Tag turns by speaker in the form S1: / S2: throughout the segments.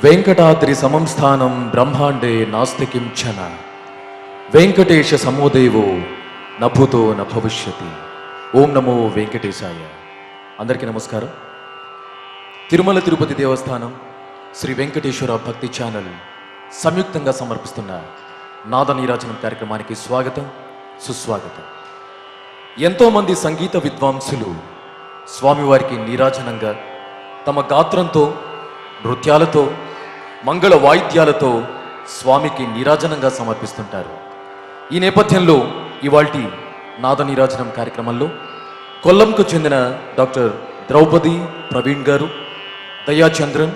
S1: వెంకటాద్రి సమం స్థానం బ్రహ్మాండే నాస్తి కించన వెంకటేశ సమోదేవో నభూతో న భవిష్యతి. ఓం నమో వెంకటేశాయ. అందరికీ నమస్కారం. తిరుమల తిరుపతి దేవస్థానం శ్రీ వెంకటేశ్వర భక్తి ఛానల్ సంయుక్తంగా సమర్పిస్తున్న నాద నీరాజనం కార్యక్రమానికి స్వాగతం, సుస్వాగతం. ఎంతోమంది సంగీత విద్వాంసులు స్వామివారికి నీరాజనంగా తమ గాత్రంతో, నృత్యాలతో, మంగళ వాయిద్యాలతో స్వామికి నీరాజనంగా సమర్పిస్తుంటారు. ఈ నేపథ్యంలో ఇవాల్టి నాద నీరాజనం కార్యక్రమంలో కొల్లంకు చెందిన డాక్టర్ ద్రౌపది ప్రవీణ్ గారు, దయాచంద్రన్,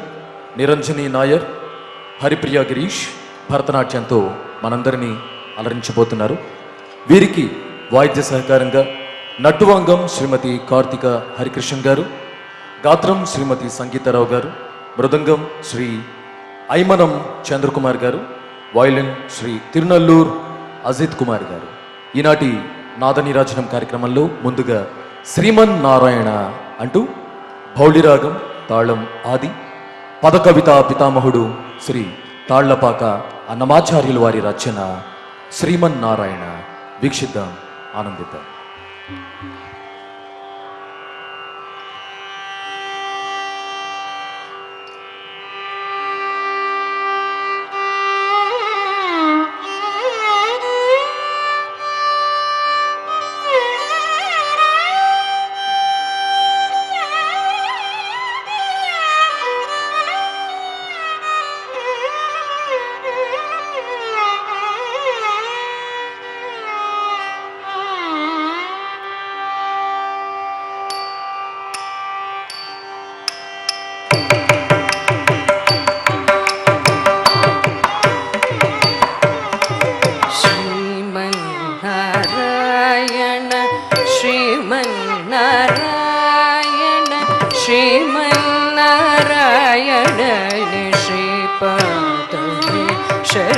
S1: నిరంజని నాయర్, హరిప్రియ గిరీష్ భరతనాట్యంతో మనందరినీ అలరించబోతున్నారు. వీరికి వాయిద్య సహకారంగా నట్టువాంగం శ్రీమతి కార్తిక హరికృష్ణన్ గారు, గాత్రం శ్రీమతి సంగీతారావు గారు, మృదంగం శ్రీ ఐమనం చంద్రకుమార్ గారు, వయలిన్ శ్రీ తిరునల్లూర్ అజిత్ కుమార్ గారు. ఈనాటి నాద నీరాజనం కార్యక్రమంలో ముందుగా శ్రీమన్ నారాయణ అంటూ భౌళిరాగం తాళం ఆది పదకవితా పితామహుడు శ్రీ తాళ్లపాక అన్నమాచార్యుల వారి రచన శ్రీమన్ నారాయణ. వీక్షిద్దాం, ఆనందిద్దాం.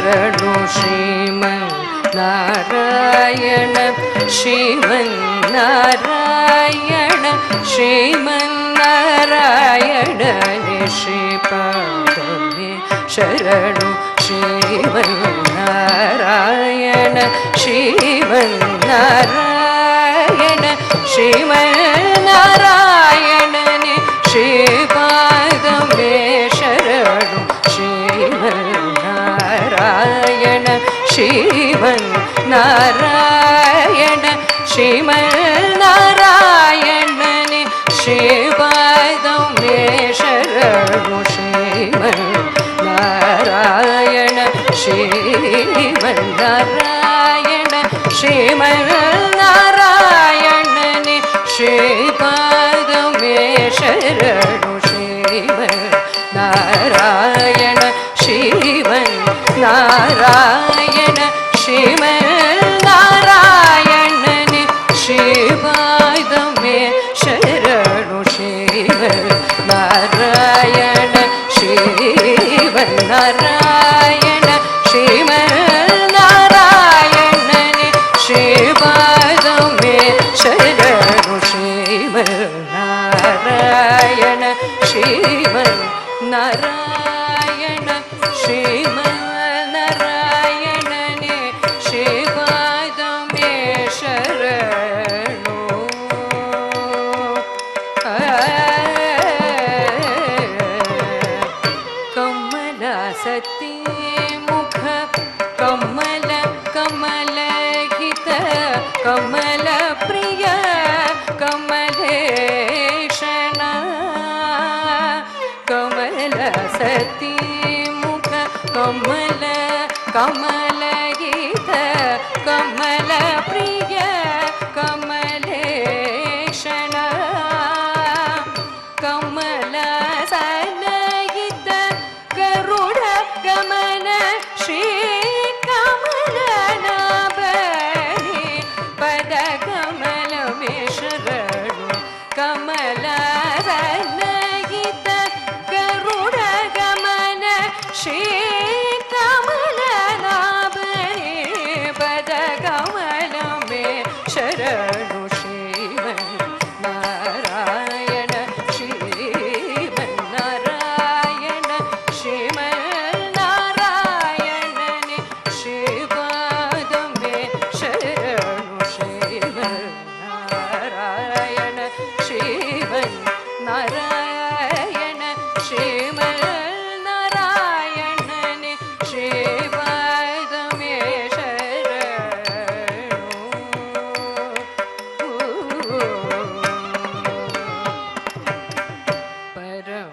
S2: शरणु श्रीमन्नारायण श्रीमन्नारायण श्रीमन्नारायण श्रीपादमे शरणु श्रीमन्नारायण श्रीमन्नारायण श्रीमन्नारायण श्रीपादमे शरणु श्रीमन्नारायण श्रीमन्नारायण श्रीमन्नारायण श्रीपादमे शरणु श्रीमन्नारायण श्रीमन्नारायण श्रीमन्नारायण श्रीपादमे शरणु श्रीमन्नारायण श्रीमन्नारायण श्रीमन्नारायण श्रीपादमे शरणु श्रीमन्नारायण श्रीमन्नारायण श्रीमन्नारायण श्रीपादमे शरणु श्रीमन्नारायण श्रीमन्नारायण श्रीमन्नारायण श्रीपादमे शरणु. कमलासती मुख कमल कमलहित कमल प्रिय कमलेशण कमलसती मुख कमल कमलहित कमल प्रिय कमलेशण कमल सनहित गरुड गमन श्री कमलनाभनि पद कमल में शरणु कमल सनहित गरुड गमन श्री कमलनाभनि श्रीपादमे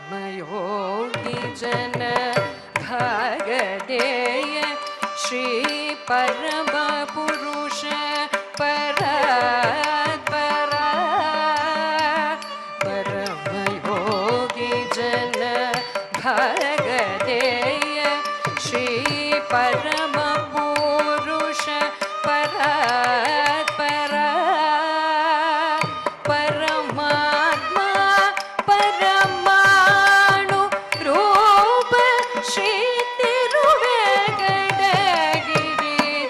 S2: परमयोगी जन भागदेय श्री परम पुरुष परात्परा परमयोगी जन भागदेय श्री परम पुरुष परात्परा परमात्मा परमाणु रूप श्री तिरुवेंकटगिरि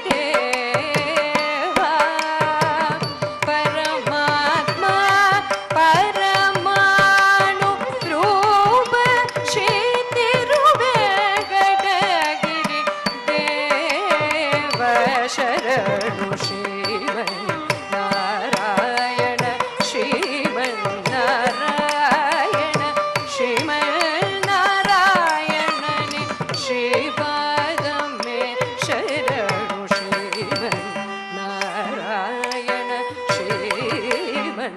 S2: देवा परमात्मा परमाणु रूप श्री तिरुवेंकटगिरि देवा शरणु Sriman Narayana Sriman Narayana श्रीमन्नारायणने श्रीपादमे शरणु Sriman Narayana Sriman Narayana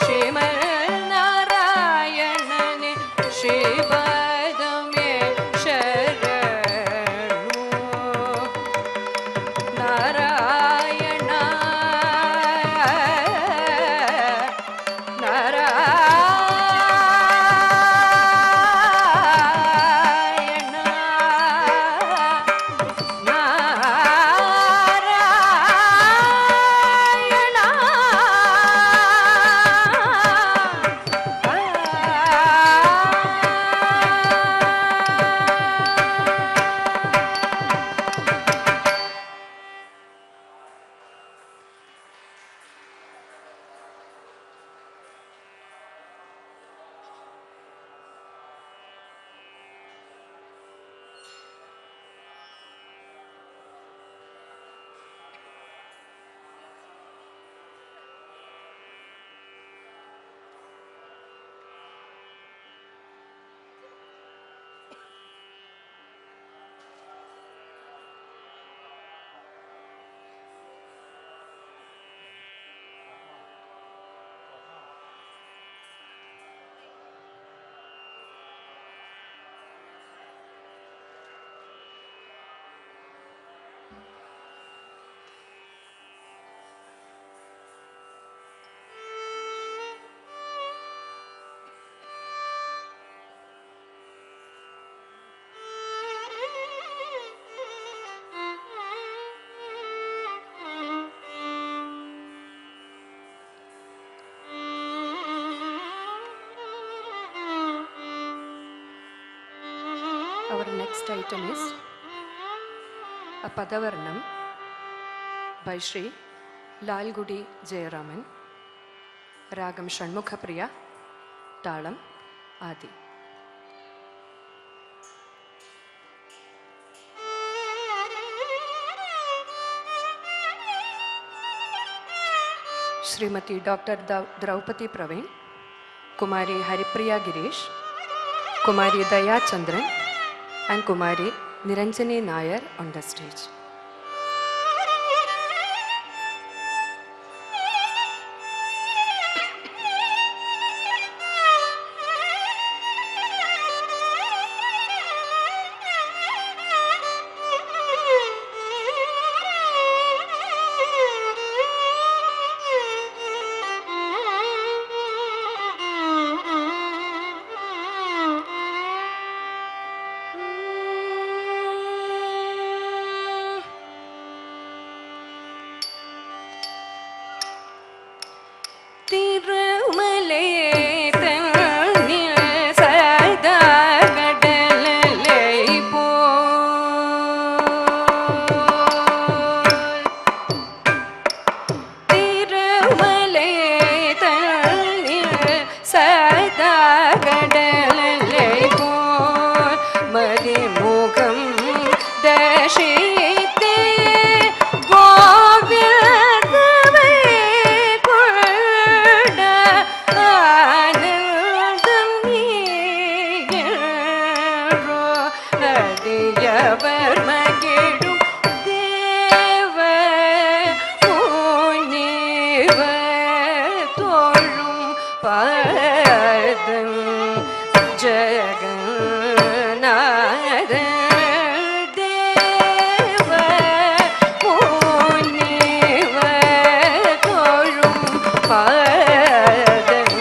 S2: श्रीमन्नारायणने श्रीपादमे शरणु Narayan Narayan Our next item is a Padavarnam by Sri Lalgudi Jayaraman, Ragam Shanmukhapriya, Talam, Adi. Srimati Dr. Draupadi Praveen, Kumari Haripriya Girish, Kumari Daya Chandran, and Kumari Niranjani Nayar on the stage. தேவர் மகிழும் தேவ முனிவர் தோழும் பாதம் ஜெகநாத தேவ முனிவர் தோழும் பாதம்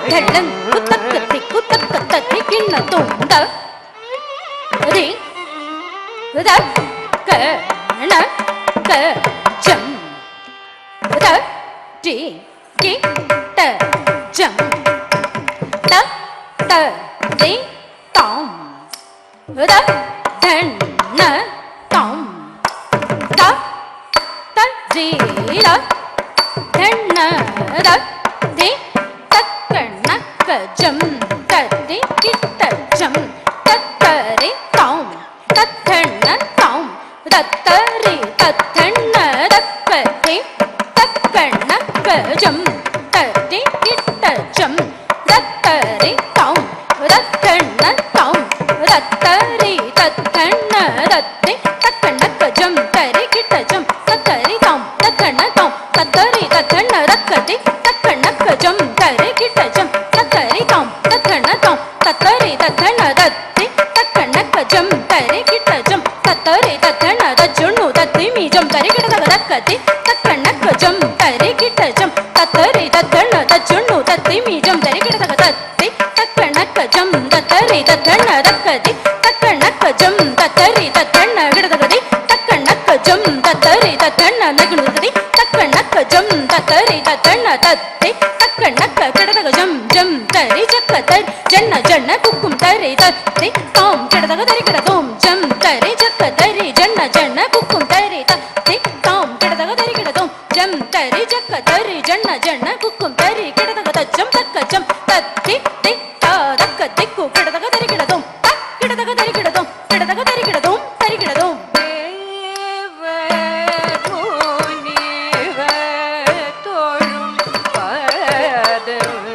S3: தள்ளன் குத்தக்கத்தை குத்தக்கத்தை கிண்ண தோண்ட ரே த க ந க ஜம் த டி கி ட ஜம் த த ரே தாம் த தன் ந தாம் த த ரே ர தன் ந த ரே தக்கணக்க ஜம் தத்தி கிட்ட ஜம் தத்தரி தாம் தத்தண்ண தாம் தத்தரி தத்தண்ண தக்கதி தக்கணக்க ஜம் தத்தி கிட்ட ஜம் தத்தரி தாம் தத்தண்ண தாம் தத்தரி தத்தண்ண தத்தி தக்கணக்க ஜம் தரி கிட்ட ஜம் தத்தரி தாம் தத்தண்ண தாம் தத்தரி தத்தண்ண தக்கதி தக்கணக்க ஜம் தரி கிட்ட ஜம் தத்தரி தாம் தத்தண்ண தாம் தத்தரி தத்தண்ண தத்தி தக்கணக்க ஜம் தரி கிட்ட ஜம் தத்தரி தத்தண்ண தஜுணு தத்தி மீ ஜம் தரி கிட்ட தக்கதி தக்கணக்க ஜம் தரி கிட்ட ஜம் தத்தரி தத்தண்ண தஜுணு தத்தி மீ ஜம் தரி கிட்ட தத்தி தக்கணக்க ஜம் தத்தரி தத்தண்ண தக்கதி தக்கணக்க ஜம் தத்தரி தத்தண்ண கிட்ட தக்கணக்க ஜம் தத்தரி தத்தண்ண நகுணுதி தக்கணக்க ஜம் தத்தரி தத்தண்ண தத்தி தக்கணக்க கிட்ட ஜம் ஜம் தரி ஜக்க தரி ஜன்ன ஜன்ன குக்கும் தரி தத்தி தாம் கிட்ட தரி கிட்ட தோம் ஜம் தரி ஜக்க தரி ஜன்ன ஜன்ன குக்கும் தரி தத்தி தாம் கிட்ட தரி கிட்ட தோம் ஜம் தரி ஜக்க தரி ஜன்ன ஜன்ன குக்கும் தரி கிட்ட தஜம் தக்க ஜம் தத்தி தி தா தக்க திக்கு கிட்ட தரி கிட்ட தோம் தக் கிட்ட தரி கிட்ட தோம் கிட்ட தரி கிட்ட தோம் தரி கிட்ட தோம்
S2: தேவ முனிவர் தோழும் பாதம்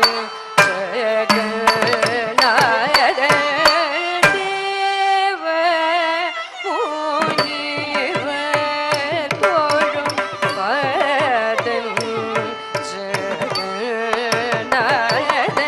S2: ஜெகநாத தேவ முனிவர் தோழும் பாதம் ஜெகநாத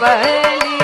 S2: வலி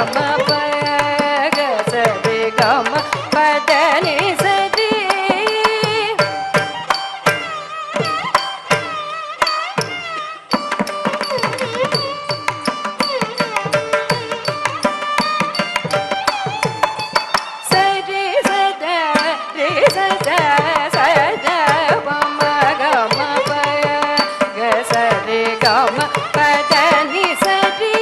S2: గమ పగ సరి గమ పదని సరి సరి సద రి సద సద గమ గమ పగ సరి గమ పదని సరి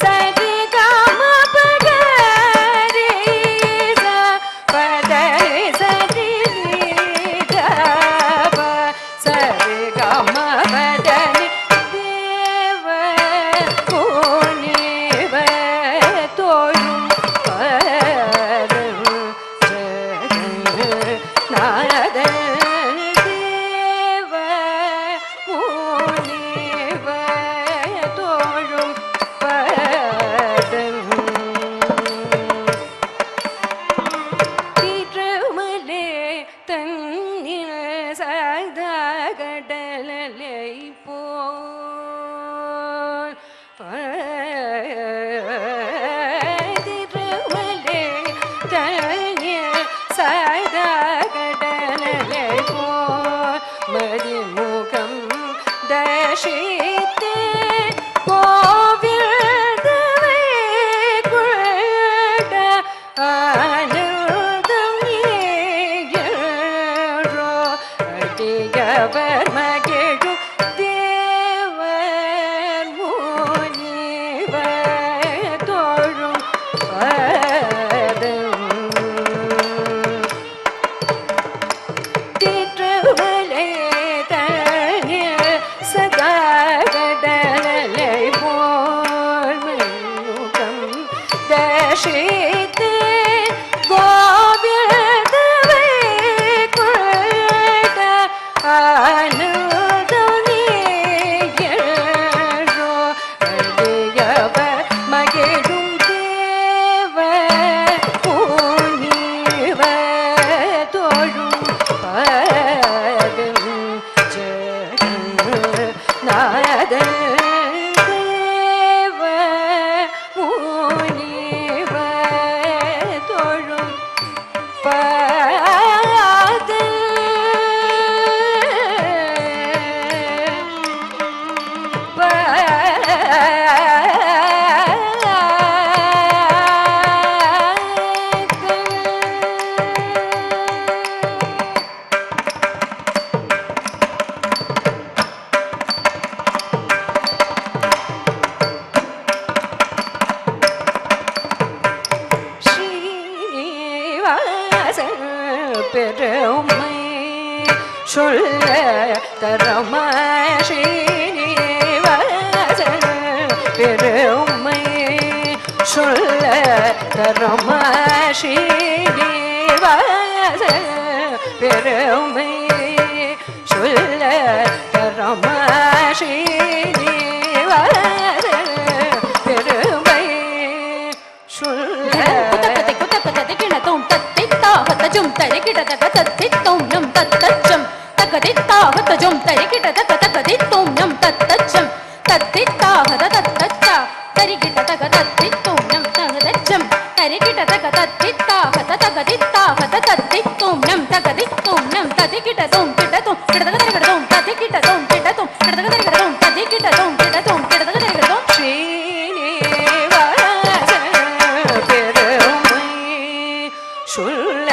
S2: సరి గమ పగ రి స పదని సరి ద ప సరి గమ పదని దేవ పునివ తోయం పరం నాద தேவ முனிவ தோழும் பதம் திருமலே தன்னில் சதா கடலை போல் திருமலே தன்னில் சதா கடலை போல் மதிமுகம் தசித்தே கோவில்தவை கொண்ட ஆனந்தம் நீயரோ அடியவர் மகிழும் தேவர் முனிவர் தோழும் பதம் திருமலை தனில் சதா கடலை போல் முகம் தசித்தே கோவில்தவை கொண்ட ஆனந்தம் நீயரோ அடியவர் மகிழும் தேவர் முனிவர் தோழும் பதம் ஜெகநாத தேவ முனிவர் தோழும் பெருமை சொல்ல தரமா ஸ்ரீனிவாசன் பெருமை சொல்ல தரமா ஸ்ரீனிவாசன் பெருமை சொல்ல தரமா ஸ்ரீனிவாசன் பெருமை சொல்ல
S3: ஜும் தரிகிட தக தத்தித்தோம் நம் தத்தச்சம் தகதித்தாக ஜும் தரிகிட தக தகதித்தோம் நம் தத்தச்சம் தத்தித்தாக தத்தச்சா தரிகிட தக தத்தித்தோம் நம் தகதச்சம் தரிகிட தக தத்தித்தாக தகதித்தாக தத்தித்தோம் நம் தகதித்தோம் நம் ததிகிடதோம் கிடதோம் கிடதகதரிகிடதோம் ததிகிடதோம் கிடதோம் கிடதகதரிகிடதோம் ததிகிடதோம் கிடதோம் கிடதகதரிகிடதோம்
S2: சொல்ல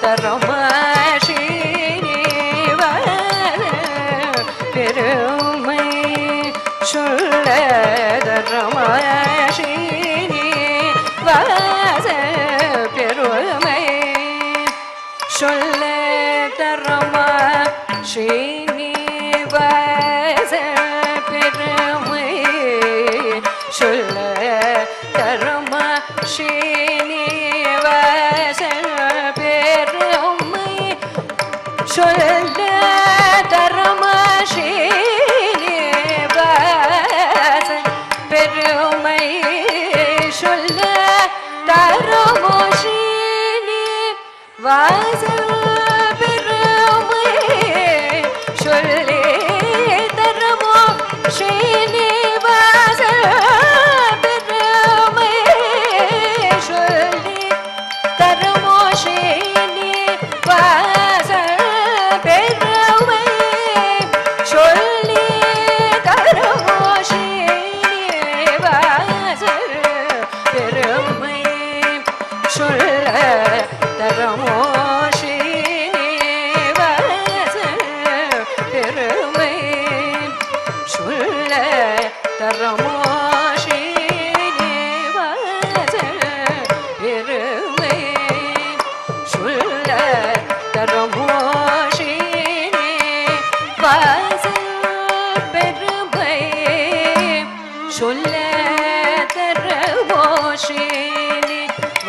S2: தரமா ஸ்ரீனிவாசன் பெருமை சொல்ல தரமா ஸ்ரீனிவாசன் பெருமை சொல்ல தரமா ஸ்ரீனிவாசன் பெருமை சொல்ல தரமா ஸ்ரீனிவாசன் பெருமை சொல்ல தரமா ஸ்ரீனிவாசன் பெருமை சொல்ல தரமா ஸ்ரீனிவாசன் பெருமை சொல்லி தரமா ஸ்ரீனிவாசன் பெருமை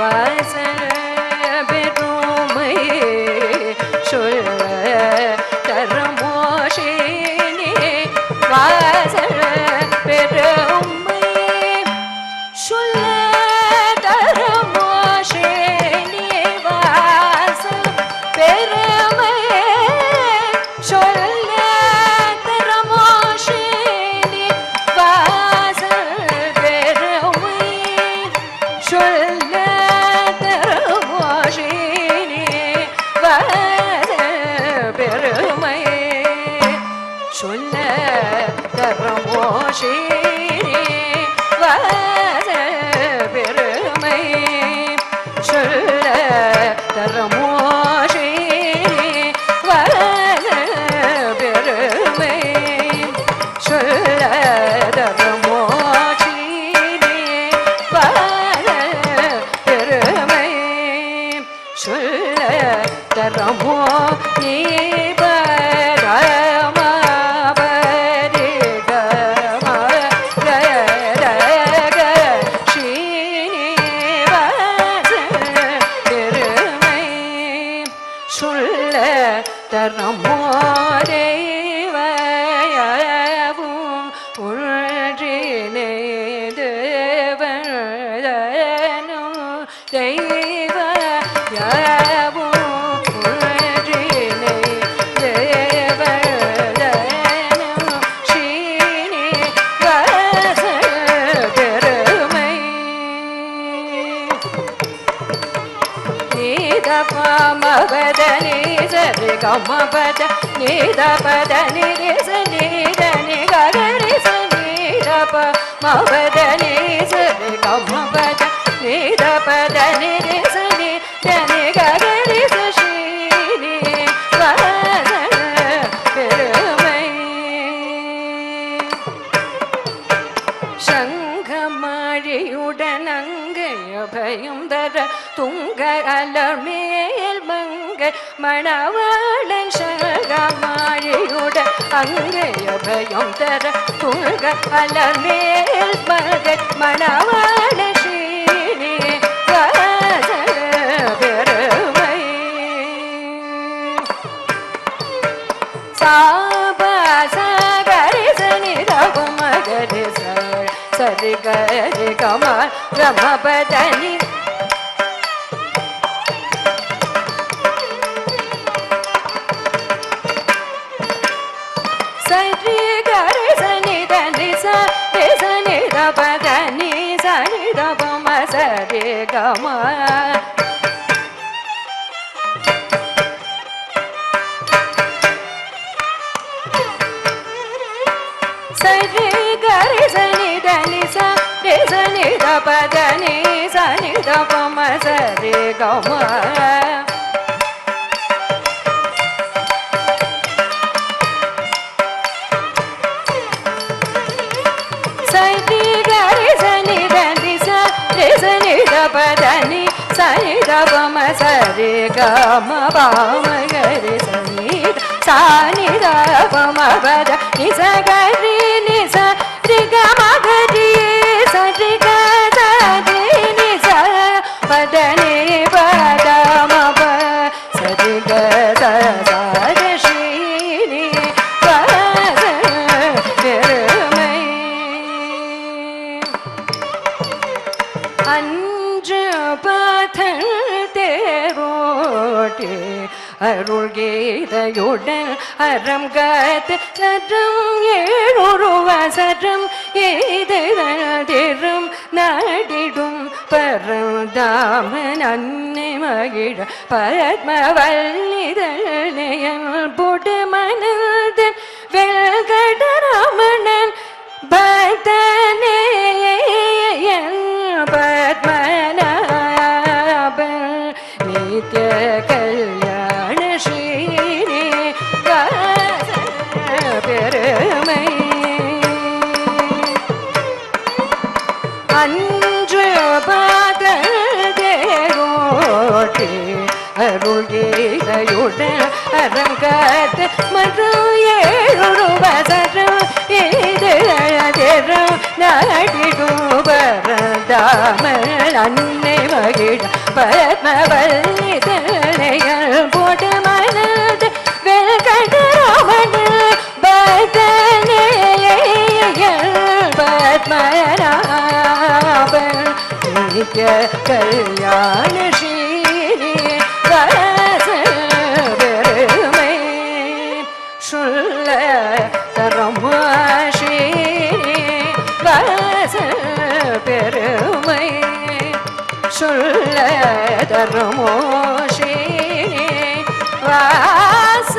S2: வாசல் பெருமை சொல்ல தரமோஷினி வாசல் பெருமை சொல்ல தரமோஷினி வாசல் பெருமை சொல்ல தரமோஷினி வாசல் பெருமை சொல்ல தரமோஷினி வாசல் பெருமை சொல்ல தரமோஷினி வாசல் பெருமை சொல்ல தரமோஷினி வாசல் பெருமை சொல்ல தரமோஷினி வாசல் பெருமை சொல்ல தரமோ நீ தரமோரேவயவும் உள்றினே தேவனும் தெய்வயவும் உள்றினே தேவனும் ஸ்ரீனி வாசல் பெருமை நீதபமபத நீசரி கமபத நீதபத நிரிச நீதனி கரிச நீதபமபத நீசரி கமபத நீதபத நிரிச நீதனி கரிச ஸ்ரீனி வாசல் பெருமை சங்கமாழியுடன் அங்கைய பயம் தர துங்க அலமேல் மங்கை மணவாளன் சங்கமாழியுடன் அங்கைய பயம் தர துங்க அலமேல் மங்கை மணவாளன் ஸ்ரீனி வாசல் பெருமை சாபசகரிசனி ரகுமகரி சரி கரி கம ரமபதனி சரி கரிசனி தனி சரி ரபதனி சரி ரபம சரி கம சரி கரிசனி தனி சரி ரபதனி சரி ரபம சரி கம சரி கரிசனி தனி சரி ரபதனி சரி ரபம சரி கம பாம கரி சனி சானி ரபமபத நிசகரி நிச ரிகம கரி சரி கரி நிச பதனி பதமப சரி கரி ஸ்ரீனி வாசல் பெருமை அன்று பாதல் தேரோட்டே அருள் கீதையுடன் அறம் காத்து சற்றும் ஏழுருவ சற்றும் ஏதிரும் நாடிடும் பரந்தாமன் அன்னை மகிழ பத்மவல்லிதழ்நெயல் புடு மனதன் வெல்கடராமணன் பக்தனே பத்மநாபன் நித்ய கல்யாண ஸ்ரீனி வாசல் பெருமை அன்று பாதல் தேரோட்டி அருள் கீதையுடன் அரங்காத்து மற்றும் ஏழுருவசரம் இது நாடிடும் பரதா படாமல் அன்னை மகிழ பத்மவல்லி தலையல் போட்டு மனது வெல்கடராமன் பதனையல் பத்மநாபன் நித்ய கல்யாண ஸ்ரீ பெருமை சொல்ல தரமாஷி வாச பெருமை சொல்ல தரமோஷி வாச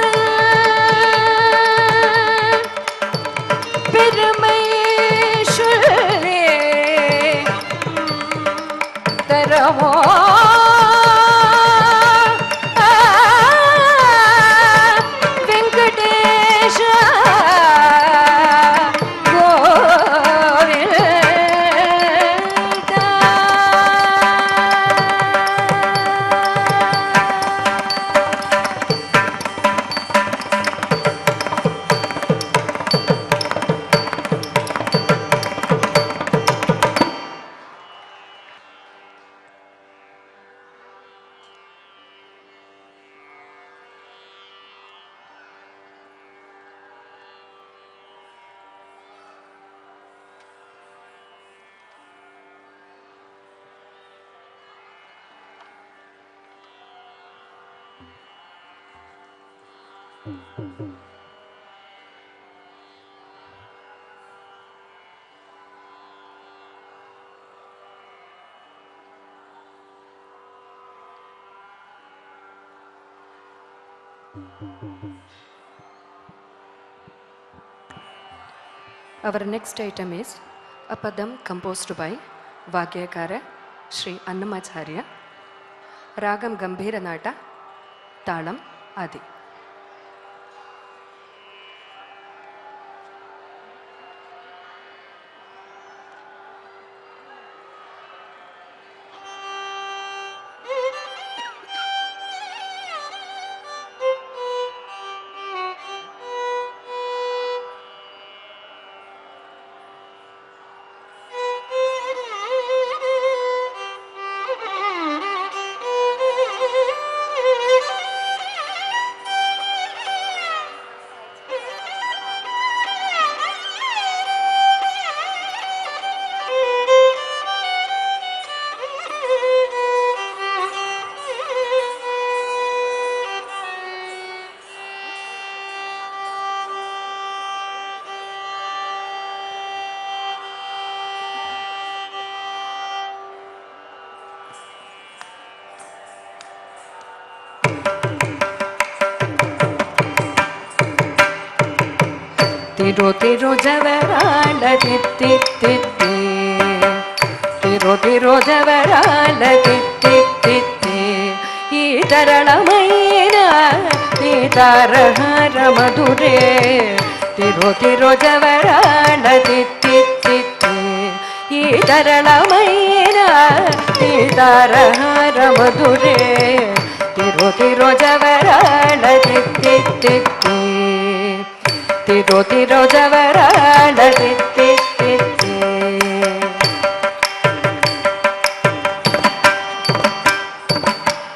S2: பெருமை சொல்லே தரமோ Our next item is a padam composed by Vagyakara Sri Annamacharya, Ragam Gambhira Nata, Talam Adi. Tiro tiro javarala titti titti, tiro tiro javarala titti titti, itaralayina itarahara madhure, tiro tiro javarala titti titti, itaralayina itarahara madhure, tiro tiro javarala titti titti. Tiro tiro javarala titti titti.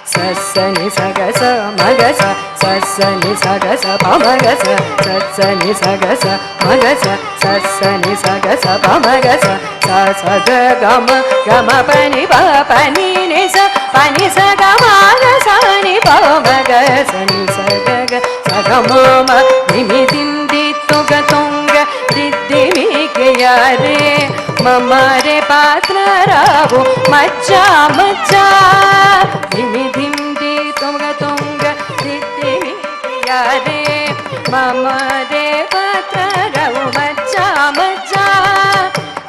S2: Sassani sagasa magasa, sassani sagasa pamagasa, sassani sagasa magasa, sassani sagasa pamagasa, sasada gama gama pani pa pani nisa pani sagama gasani pamagasa ni sagaga sagamama nimidim Tunga tunga diddi mikiyare mamare patra ravu majja majja dimi dimdi tunga tunga diddi mikiyare mamare patra ravu majja majja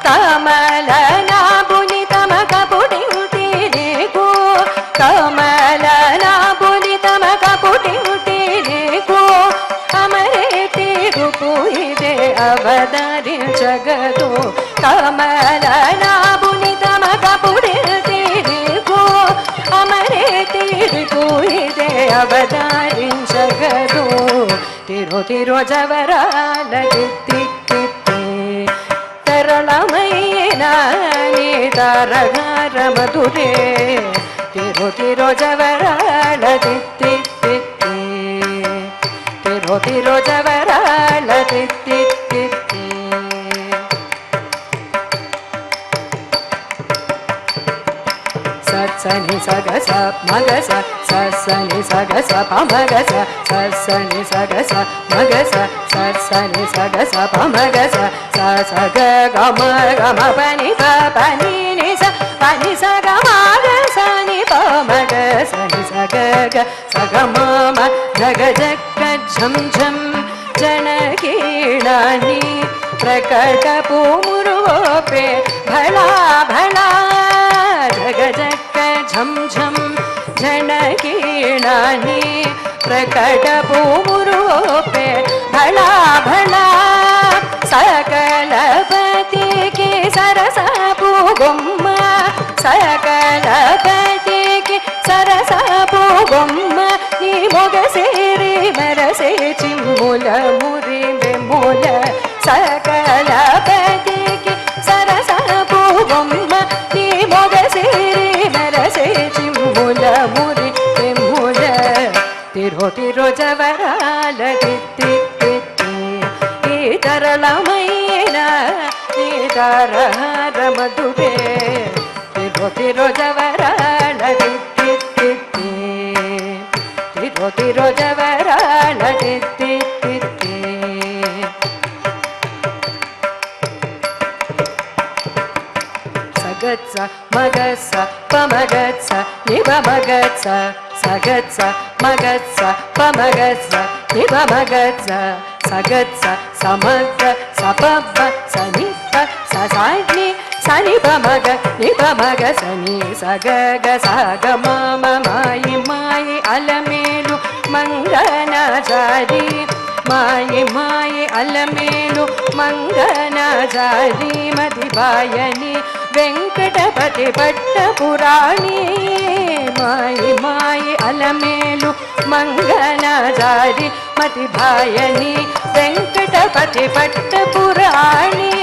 S2: kamala na buni tamaka pudi utire ko kamala na buni tamaka pudi utire ko avadari jagado kamalana bunitama kapudiriku amare tiriku ide avadari jagado tiro tiro javarala titti titti teralamayina ni ನೀತಾರಗಾರ ಮಧುರೇ ತಿರು ತಿರು ಜವರಾಳ ತಿತ್ತಿ ತಿತ್ತಿ ತಿರು ತಿರು ಜವರಾಳ ತಿತ್ತಿ ತಿತ್ತಿ ಸನಿ ಸಗಸ ಮಗಸ ಸನಿ ಸಗಸ ಪಮಗಸ ಸನಿ ಸಗಸ ಮಗಸ ಸನಿ ಸಗಸ ಪಮಗಸ ಸಗ ಗಮ ಗಮ ಪನಿ ಪನಿ ನಿಸ ಪನಿ ಸಗ ಮಗ ಸನಿ ಪಮಗ ಸನಿ ಸಗ ಸಗ ಮಮ ಜಗ ಜಗ ಝಂ ಝಂ ಜನಕೀಣಾನಿ ಪ್ರಕಟ ಪೂಮುರುವೋಪೆ ಭಳಾ ಭಳಾ ಜಗ ಜಗ ಝಂ ಝಂ ಜನಕೀಣಾನಿ ಪ್ರಕಟ ಪೂಮುರುವೋಪೆ ಭಳಾ ಭಳಾ ಸಕಲಪತಿ ಕಿ ಸರಸ ಪೂಗೊಮ್ಮ ಸಕಲಪತಿ ಸರಸ ಪೂಗೊಮ್ಮ ನೀ ಮೊಗ ಸೇರಿ ಮರಸೆ ಚಿಮ್ಮುಲ ಮುರಿ ಬೆಮೂಲ ಸಕಲಪತಿ ಸರಸ ಪೂಗೊಮ್ಮ ನೀ ಮೊಗ ಸೇರಿ ಮರಸೆ ಚಿಮ್ಮುಲ ಮುರಿ ಬೆಮೂಲ ತಿರೋ ತಿರೋ ಜವರಾಲ ತಿತ್ತಿ ತಿತ್ತಿ ಈ ತರಳಮೈನ ಈ ತಾರಹಾರ ಮಧುರೇ ತಿರೋ ತಿರೋ ಜವರಾಳ ತಿತ್ತಿ ತಿತ್ತಿ ತಿರೋ ತಿರೋ ಜವರಾಳ ತಿತ್ತಿ ತಿತ್ತಿ ಸಗತ್ಸ ಮಗತ್ಸ ಪಮಗತ್ಸ ನಿಬ ಮಗತ್ಸ ಸಗತ್ಸ ಮಗತ್ಸ ಪಮಗತ್ಸ ನಿಬ ಮಗತ್ಸ ಸಗತ್ಸ ಸಮಗ್ರ ಸಪಬ್ಬ ಸನಿಪ ಸಸಾಗ್ನಿ ಸನಿಪ ಮಗ ನಿಪ ಮಗ ಸನಿ ಸಗಗ ಸಗ ಮಮ ಮಾಯಿ ಮಾಯಿ ಅಲಮೇಲು ಮಂಗನಚಾರಿ ಮಾಯಿ ಮಾಯಿ ಅಲಮೇಲು ಮಂಗನಚಾರಿ ಮದಿಬಾಯನಿ ವೆಂಕಟಪತಿ ಪಟ್ಟ ಪುರಾಣಿ ಮಾಯಿ ಮಾಯಿ ಅಲಮೇಲು ಮಂಗನಚಾರಿ ಮದಿಬಾಯನಿ ವೆಂಕಟಪತಿ ಪಟ್ಟ ಪುರಾಣಿ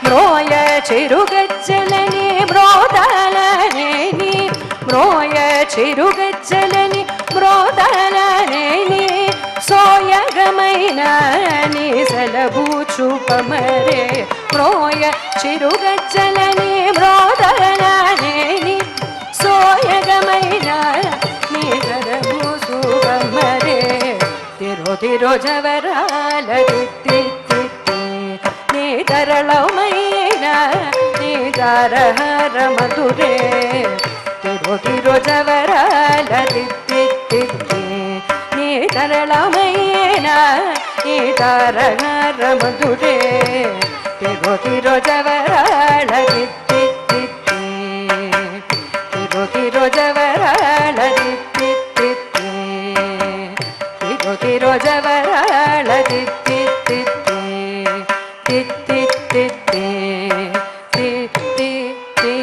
S2: ಮ್ರೋಯ ಚಿರುಗಜ್ಜಲನಿ ಮ್ರೋದಲನೇನಿ ಮ್ರೋಯ ಚಿರುಗಜ್ಜಲನಿ ಮ್ರೋದಲನೇನಿ ಸೋಯಗಮೈನ ನೀ ಸಲಬೂಚು ಪಮರೆ ಮ್ರೋಯ ಚಿರುಗಜ್ಜಲನಿ ಮ್ರೋದಲನೇನಿ ಸೋಯಗಮೈನ ನೀ ಸಲಬೂಚು ಪಮರೆ ತಿರೋ ತಿರೋ ಜವರಾಲ ತಿತ್ತಿ ತಿತ್ತಿ ನೀ ತರಳಮೈನ ನೀ ತಾರಹಾರ ಮಧುರೇ ತಿರೋ ತಿರೋ ಜವರಾಲ ತಿತ್ತಿ ತಿತ್ತಿ ನೀ ತರಳಮೈನ ನೀ ತಾರಹಾರ ಮಧುರೇ ತಿರೋ ತಿರೋ ಜವರಾಳ ತಿತ್ತಿ ತಿತ್ತಿ ತಿರೋ ತಿರೋ ಜವರಾಳ ತಿತ್ತಿ ತಿತ್ತಿ ತಿರೋ ತಿರೋ ಜವರಾಳ ತಿತ್ತಿ ತಿತ್ತಿ ತಿತ್ತಿ ತಿತ್ತಿ ತಿತ್ತಿ ತಿತ್ತಿ.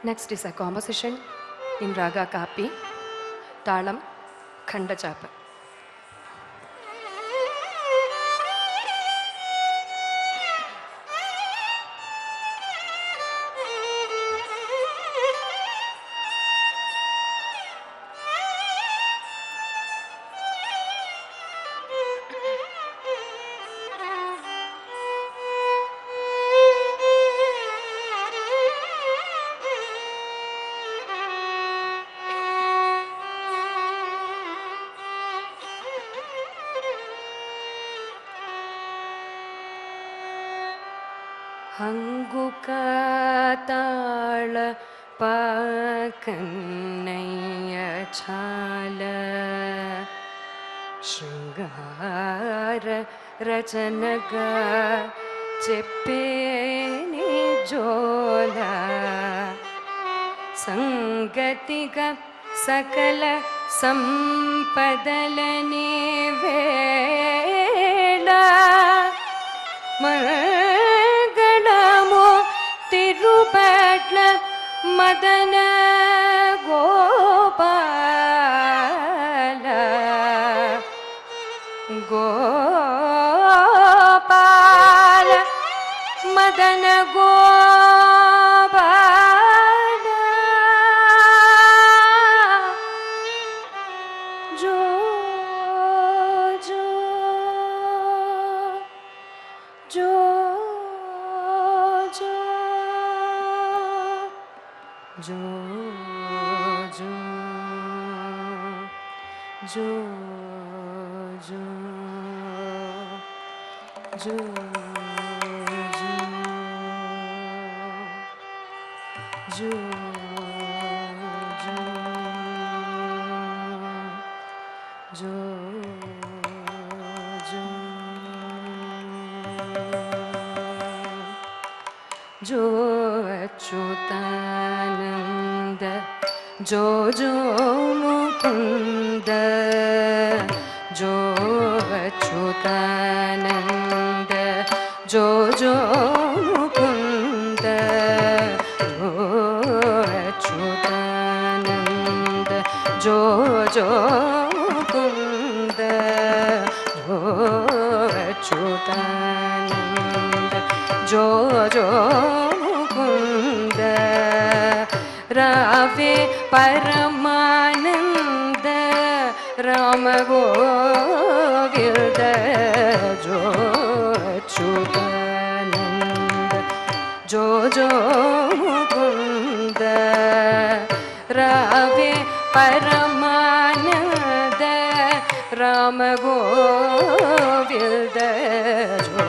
S2: Next is a composition in Raga Kapi, Talam, Khandachapa. ಹಂಗುಕಾತಾಳ ಪಾಕನ್ನಯ್ಯ ಛಾಲ ಶೃಂಗಾರ ರಚನಗ ಚೆಪ್ಪೇನಿ ಜೋಲ ಸಂಗತಿಗ ಸಕಲ సంపదలనే వేళ మంగళము తిరుపట్ల మదన గోపాల గోపాల మదన గోపాల జో జో జో జో జో జో జో జో జో జో జో జో అచ్యుతానంద జో జో ముకుంద జో అచ్యుతానంద జో జో ముకుంద జో అచ్యుతానంద జో జో ముకుంద జో అచ్యుతానంద జో జో ముకుంద రావే పరమానంద రామ గోవింద జో అచ్యుతానంద జో జో ముకుంద రావే పరమానంద రామ గోవింద జో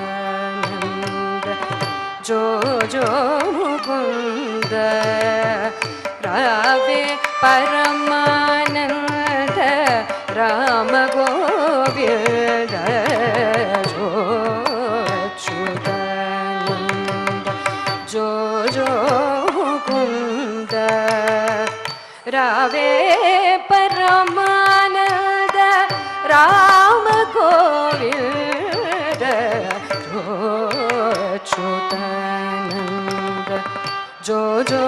S2: అచ్యుతానంద జో జో ముకుంద రావే పరమానంద రామ గోవింద జో అచ్యుతానంద జో జో ముకుంద రావే పరమానంద రామ గోవింద జో అచ్యుతానంద జో జో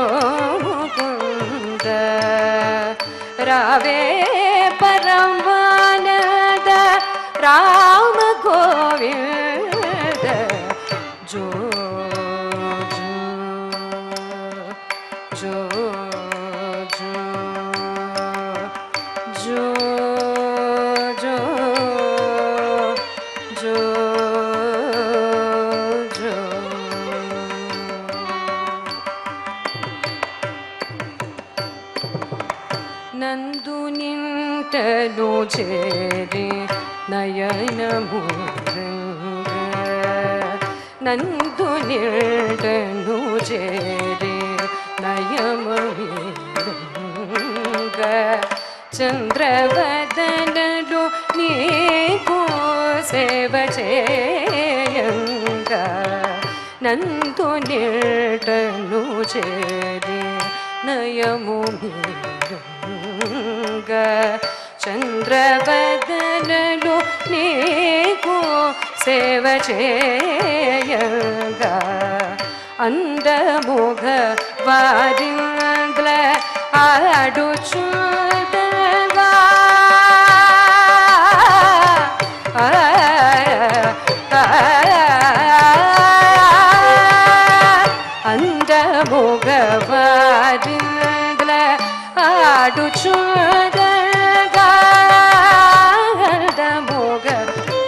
S2: ముకుంద రావే పరమానంద రామ గోవింద జో జో జో జో జో జో జో నందు నింటను చేరి నయనమురంగ నందు నింటను చేరి నయమవిరంగ చంద్రవదనలు నీకు సేవ చేయంగ నందు నింటను చేరి నయము మీరంగ చంద్రవదనలు నీకు సేవ చేయంగ అందముగ వారింద్ర ఆడుచుదగా అందముగ వారింద్ర ఆడుచుదగా అందముగ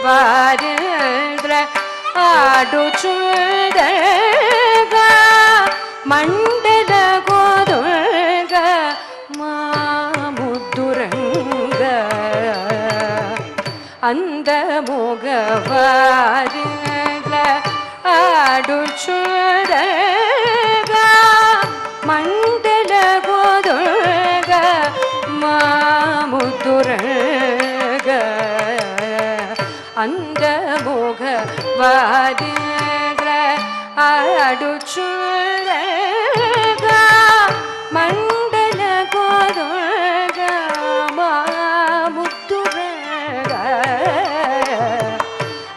S2: వారింద్ర ఆడుచుదగా మండల గోదుర్గ మాముద్దురంగ అందముగ వారింద్ర ఆడుచుదగా మండల గోదుర్గ మాముద్దురంగ అందముగ వారింద్ర ఆడుచుదగా మండల గోదుర్గ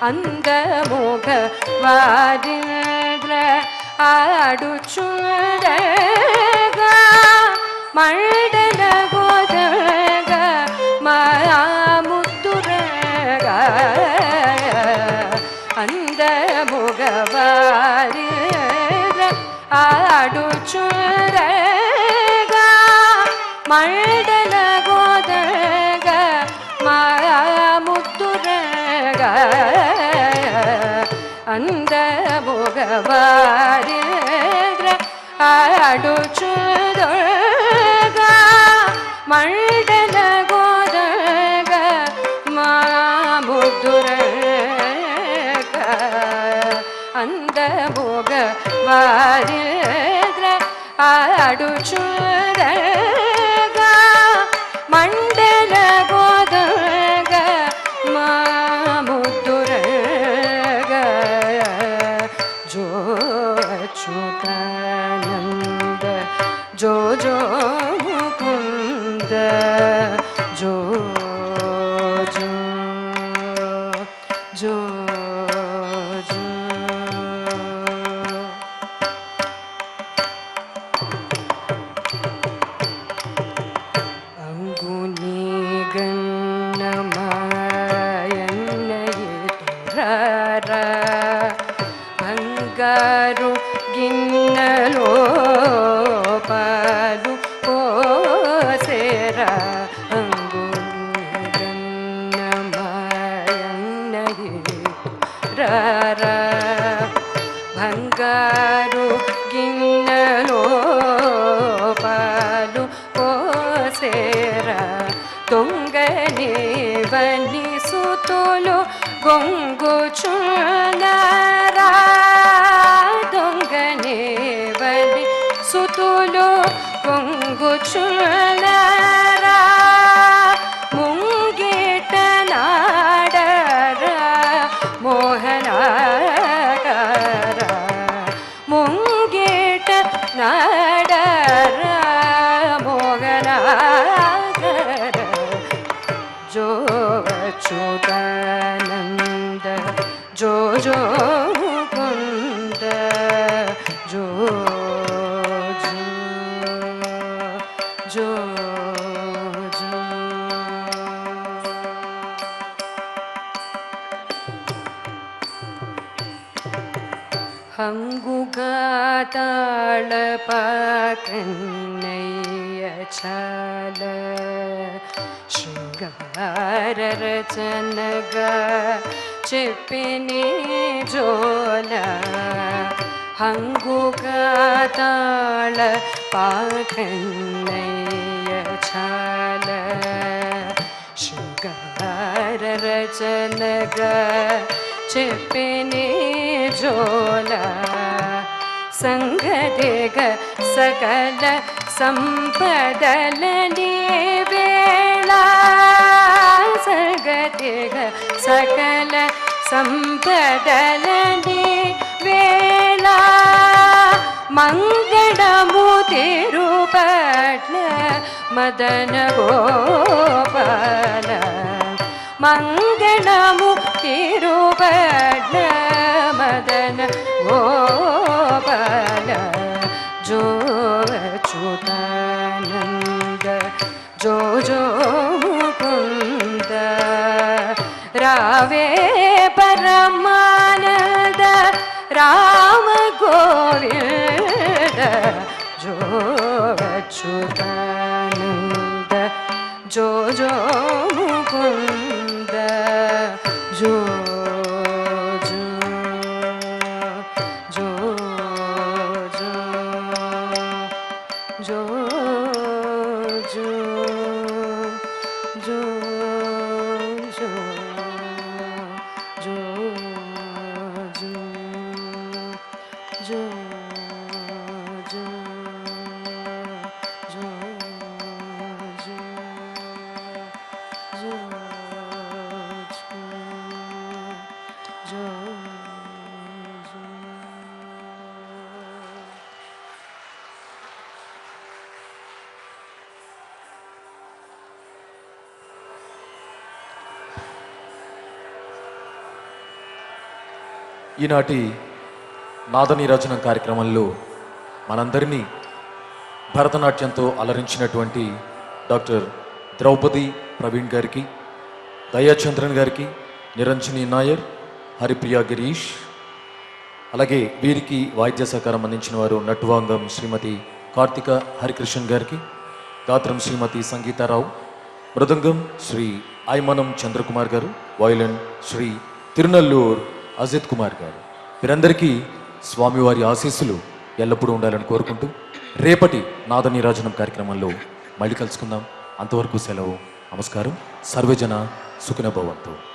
S2: அந்த முக வாரின்ற ஆடுச்சுரக மண்டல கோதக மாமுத்துரக அந்த முகவாரின்ற ஆடுச்சுரக மண்டல கோதக மாமுத்துரக அந்த முகவாரின்ற ஆடுச்சுரக மண்டல கோதக மாமுத்துரக அந்த முகவாரின்ற ஆடுச்சுரக மண்டல கோதக மாமுத்துரக ஜோ அச்சுதானந்த ஜோ ஜோ முகுந்த ஜோ ஜோ ஜோ ஜோ அங்குனி கண்ணமாயன்னயிதுரர బంగారు గిన్నెలో పాలు పోసేరా అంగున్నమాయన్నయిరా బంగారు గిన్నెలో పాలు పోసేరా దొంగని వని సుతులు గొంగుచున్నారా దొంగనే వని సుతులు గొంగుచున్నారా ముంగిట నాడరా మోహనాకార ముంగిట నాడరా మోహనాకార జో అచ్యుతానంద జో జో ముకుంద జో జో జో జో హంగుగాతాళ పాకన్నయ్య చాల శృంగార రచనగా చెప్పిని జోల హంగుగాతాళ పాకన్నయ్య చాల శృంగార రచనగా చెప్పిని జోల సంగతిగ సకల సంపదలని వేళ సంగతిగ సకల సంపదలని వేళ మంగళము తిరుపట్ల మదన గోపాల మంగళము తిరుపట్ల మదన గోపాల జో అచ్యుతానంద జో జో ముకుంద రావే పరమానంద రామ గోవింద జో అచ్యుతానంద జో జో ముకుంద జో జో జో జో జో జో జో జో జో జో జో జో
S1: ఈనాటి నాదనీరాజనం కార్యక్రమంలో మనందరినీ భరతనాట్యంతో అలరించినటువంటి డాక్టర్ ద్రౌపది ప్రవీణ్ గారికి, దయాచంద్రన్ గారికి, నిరంజని నాయర్, హరిప్రియ గిరీష్, అలాగే వీరికి వాయిద్య సహకారం అందించిన వారు నటువాంగం శ్రీమతి కార్తిక హరికృష్ణన్ గారికి, గాత్రం శ్రీమతి సంగీతారావు, మృదంగం శ్రీ ఐమనం చంద్రకుమార్ గారు, వయలిన్ శ్రీ తిరునల్లూర్ అజిత్ కుమార్ గారు. వీరందరికీ స్వామివారి ఆశీస్సులు ఎల్లప్పుడూ ఉండాలని కోరుకుంటూ రేపటి నాదనీరాజనం కార్యక్రమంలో మళ్ళీ కలుసుకుందాం. అంతవరకు సెలవు. నమస్కారం. సర్వజన సుఖినో భవంతు.